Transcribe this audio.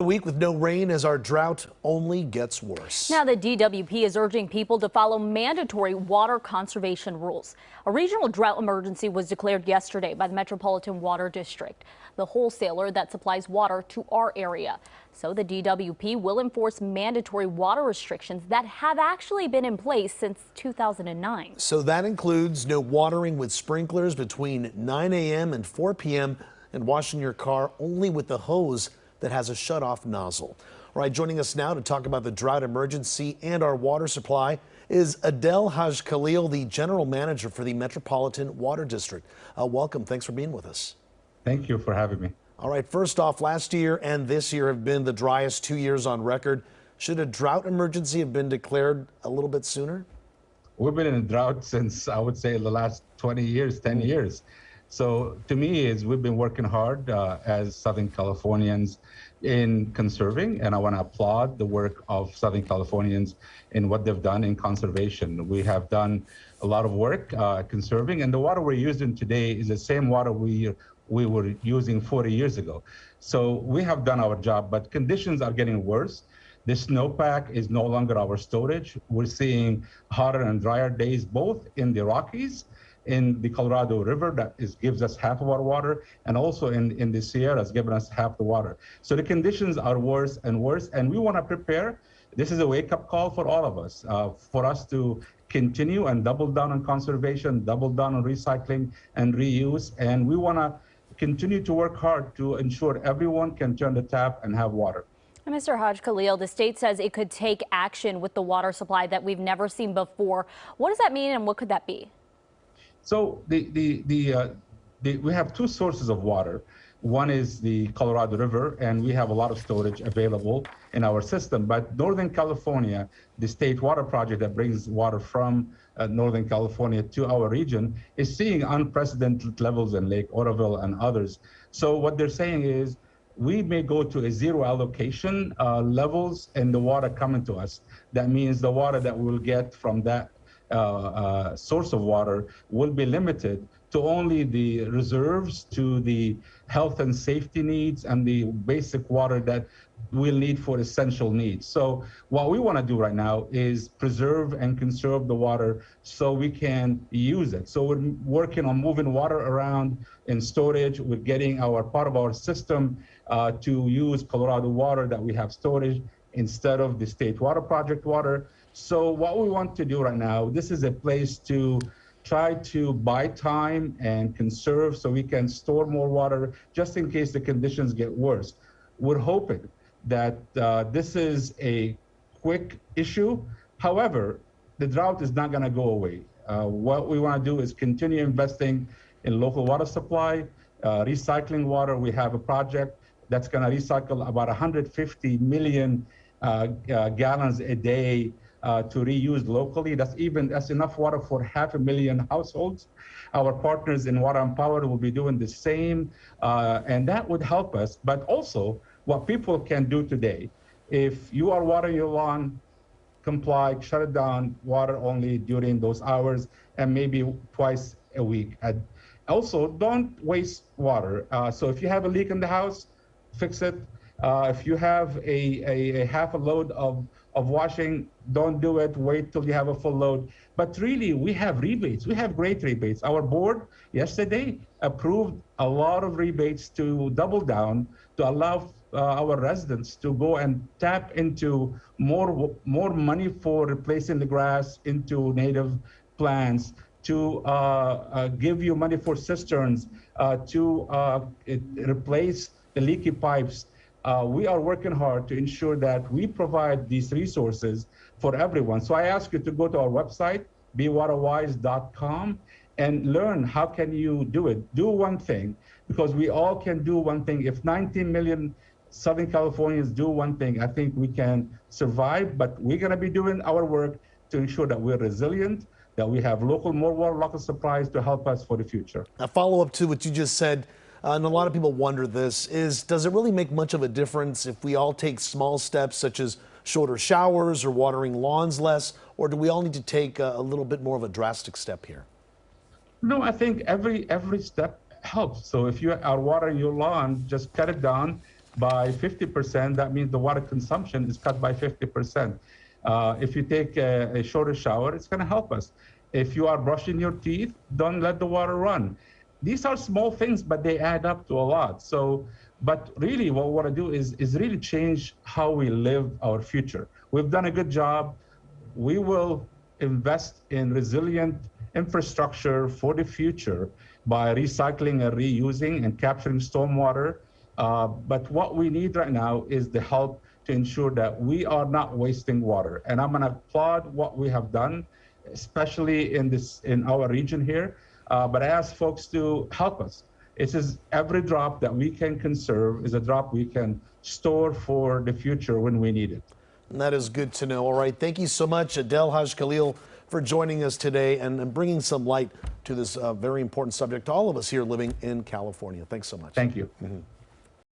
A week with no rain as our drought only gets worse. Now the DWP is urging people to follow mandatory water conservation rules. A regional drought emergency was declared yesterday by the Metropolitan Water District, the wholesaler that supplies water to our area. So the DWP will enforce mandatory water restrictions that have actually been in place since 2009. So that includes no watering with sprinklers between 9 a.m. and 4 p.m. and washing your car only with the hose that has a shut-off nozzle. All right, joining us now to talk about the drought emergency and our water supply is Adel Hagekhalil, the general manager for the Metropolitan Water District. Welcome. Thanks for being with us. Thank you for having me. All right, first off, last year and this year have been the driest 2 years on record. Should a drought emergency have been declared a little bit sooner? We've been in a drought since, I would say, the last 20 years, 10 years. So to me, we've been working hard as Southern Californians in conserving, and I want to applaud the work of Southern Californians in what they've done in conservation. We have done a lot of work conserving, and the water we're using today is the same water we were using 40 years ago. So we have done our job, but conditions are getting worse. The snowpack is no longer our storage. We're seeing hotter and drier days, both in the Rockies, in the Colorado River, that gives us half of our water, and also in the Sierras, giving us half the water. So the conditions are worse and worse, and we want to prepare. This is a wake-up call for all of us, for us to continue and double down on conservation, double down on recycling and reuse, and we want to continue to work hard to ensure everyone can turn the tap and have water. Mr. Hagekhalil, the state says it could take action with the water supply that we've never seen before. What does that mean, and what could that be? So we have two sources of water. One is the Colorado River, and we have a lot of storage available in our system. But Northern California, the state water project that brings water from Northern California to our region, is seeing unprecedented levels in Lake Oroville and others. So what they're saying is we may go to a zero allocation levels in the water coming to us. That means the water that we will get from that source of water will be limited to only the reserves, to the health and safety needs, and the basic water that we'll need for essential needs. So what we want to do right now is preserve and conserve the water so we can use it. So we're working on moving water around in storage. We're getting our part of our system to use Colorado water that we have storage instead of the state water project water. So what we want to do right now, this is a place to try to buy time and conserve so we can store more water just in case the conditions get worse. We're hoping that this is a quick issue. However, the drought is not going to go away. What we want to do is continue investing in local water supply, recycling water. We have a project that's going to recycle about 150 million gallons a day to reuse locally. That's enough water for 500,000 households. Our partners in Water Empowered will be doing the same, and that would help us. But also, what people can do today, if you are watering your lawn, comply, shut it down, water only during those hours, and maybe twice a week. And also, don't waste water. So if you have a leak in the house, fix it. If you have a half a load of washing, don't do it. Wait till you have a full load. But really, we have rebates. We have great rebates. Our board yesterday approved a lot of rebates to double down to allow our residents to go and tap into more money for replacing the grass into native plants, to give you money for cisterns, to replace the leaky pipes. We are working hard to ensure that we provide these resources for everyone. So I ask you to go to our website, bewaterwise.com, and learn how can you do it. Do one thing, because we all can do one thing. If 19 million Southern Californians do one thing, I think we can survive, but we're going to be doing our work to ensure that we're resilient, that we have more water, local supplies to help us for the future. A follow-up to what you just said, and a lot of people wonder this, is does it really make much of a difference if we all take small steps such as shorter showers or watering lawns less, or do we all need to take a little bit more of a drastic step here? No, I think every step helps. So if you are watering your lawn, just cut it down. by 50%, that means the water consumption is cut by 50%. If you take a shorter shower, it's going to help us. If you are brushing your teeth, don't let the water run. These are small things, but they add up to a lot. So, but really what we want to do is really change how we live our future. We've done a good job. We will invest in resilient infrastructure for the future by recycling and reusing and capturing stormwater. But what we need right now is the help to ensure that we are not wasting water. And I'm going to applaud what we have done, especially in our region here. But I ask folks to help us. It says every drop that we can conserve is a drop we can store for the future when we need it. And that is good to know. All right. Thank you so much, Adel Hagekhalil, for joining us today and bringing some light to this very important subject to all of us here living in California. Thanks so much. Thank you. Mm-hmm.